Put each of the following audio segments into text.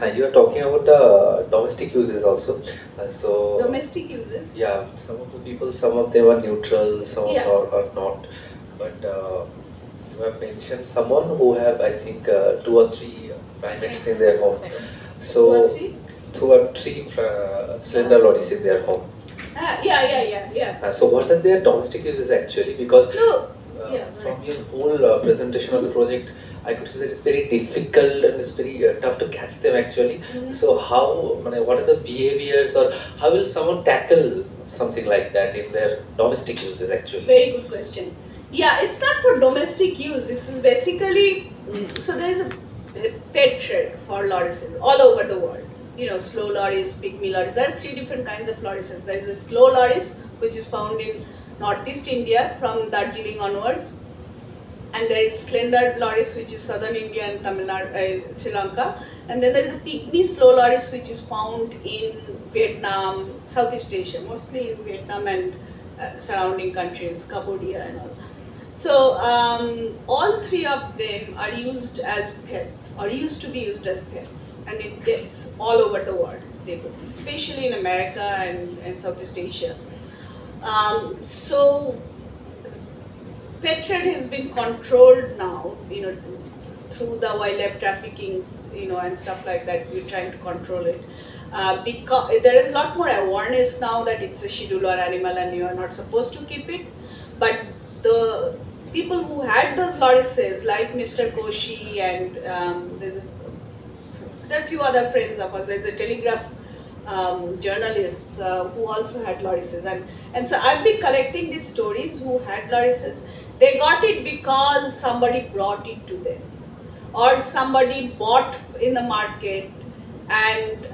And you are talking about domestic uses also. So Domestic uses? yeah, some of the people, some of them are neutral, some Yeah. are not. But you have mentioned someone who have, I think, 2 or 3 primates in their home. So 2 or 3 cylinder lorries in their home. Yeah. So what are their domestic uses actually? Because No. Yeah, from your whole presentation of the project, I could see that it's very difficult and it's very tough to catch them actually. So how, what are the behaviors, or how will someone tackle something like that in their domestic uses actually? Very good question. Yeah, it's not for domestic use. This is basically, so there is a pet trade for lorises all over the world. Slow loris, pygmy loris. There are 3 different kinds of lorises. There is a slow loris, which is found in northeast India from Darjeeling onwards. And there is slender loris, which is southern India and Tamil Nadu, Sri Lanka. And then there is a pygmy slow loris, which is found in Vietnam, Southeast Asia, mostly in Vietnam and surrounding countries, Cambodia and all. So all 3 of them are used as pets, or used to be used as pets, and it gets all over the world, especially in America and Southeast Asia. So pet trade has been controlled now, through the wildlife trafficking, and stuff like that. We're trying to control it. Because there is a lot more awareness now that it's a scheduled animal and you are not supposed to keep it. But the people who had those lorises, like Mr. Koshi, and there are a few other friends of us. There's a Telegraph journalists who also had lorises, and so I've been collecting these stories who had lorises. They got it because somebody brought it to them, or somebody bought in the market and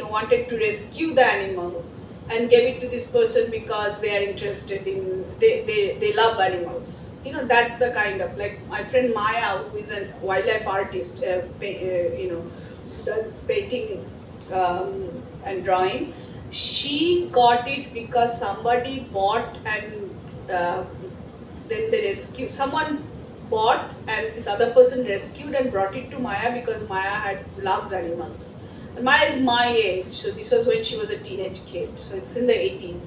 wanted to rescue the animal and gave it to this person because they are interested in, they love animals. That's the kind of, like my friend Maya, who is a wildlife artist, does painting and drawing. She got it because somebody bought, and then they rescued. Someone bought, and this other person rescued and brought it to Maya because Maya loves animals. And Maya is my age, so this was when she was a teenage kid. So it's in the 80s.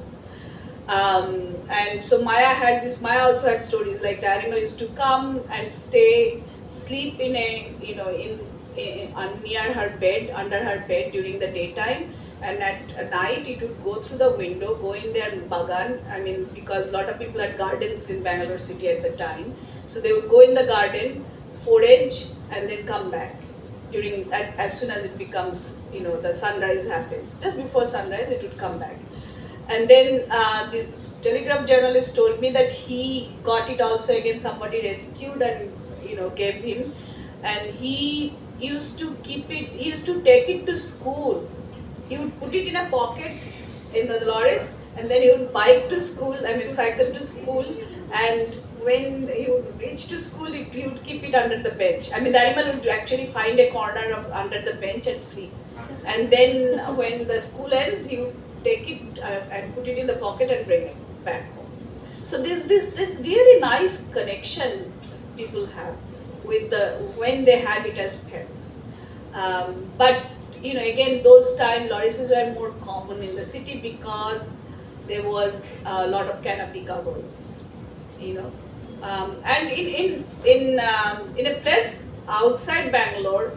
And so Maya also had stories like the animal used to come and sleep in near her bed, under her bed during the daytime, and at night it would go through the window, go in their bagan. Because a lot of people had gardens in Bangalore city at the time, so they would go in the garden, forage, and then come back as soon as it becomes, the sunrise happens. Just before sunrise, it would come back. And then this Telegraph journalist told me that he got it also again. Somebody rescued and gave him, and he used to keep it. He used to take it to school. He would put it in a pocket in the loris, and then he would bike to school. Cycle to school, and when he would reach to school, he would keep it under the bench. The animal would actually find a corner under the bench and sleep. And then when the school ends, he would take it and put it in the pocket and bring it back home. So this really nice connection people have with when they had it as pets. But again, those time lorises were more common in the city because there was a lot of canopy covers. And in a place outside Bangalore,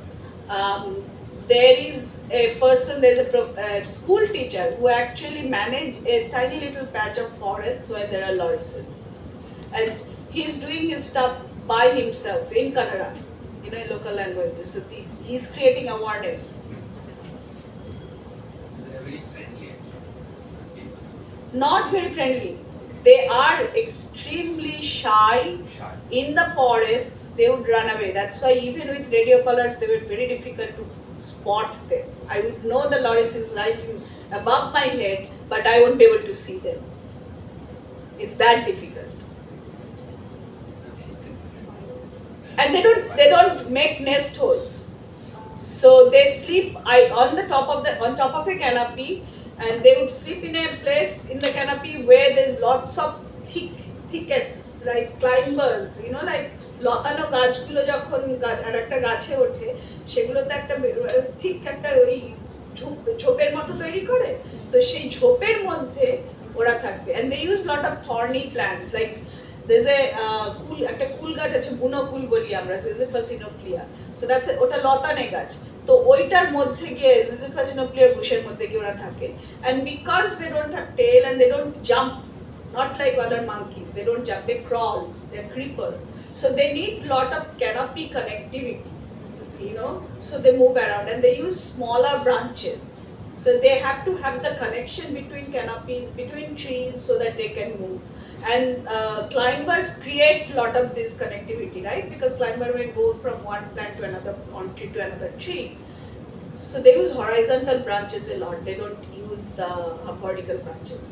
there is a person, there's a school teacher who actually managed a tiny little patch of forest where there are lorises. And he's doing his stuff by himself in Kannada, in local languages. So he's creating awareness. They're very friendly. Not very friendly. They are extremely shy. In the forests. They would run away. That's why even with radio collars, they were very difficult to spot them. I would know the loris is right above my head, but I won't be able to see them. It's that difficult. And they don't make nest holes. So they sleep on top of a canopy, and they would sleep in a place in the canopy where there's lots of thickets, like climbers, like লতানো গাছগুলো যখন আর একটা গাছে ওঠে, সেগুলোতে একটা ঠিক একটা ওই ঝোপের মতো তৈরি করে, তো সেই ঝোপের মধ্যে ওরা থাকবে। and they use lot of thorny plants like there's a কুল, একটা কুল গাছ আছে, বুনো কুল বলি আমরা, Ziziphus so that's ওটা লতানে গাছ, তো ওইটার মধ্যে গিয়ে Ziziphus বুশের মধ্যে গিয়ে ওরা থাকে। and because they don't have tail and they don't jump, not like other monkeys, they don't jump, they crawl, they're creeper, so they need lot of canopy connectivity, you know, so they move around and they use smaller branches, so they have to have the connection between canopies, between trees, so that they can move. And climbers create lot of this connectivity, right, because climber will go from one plant to another, on tree to another tree, so they use horizontal branches a lot, they don't use the vertical branches.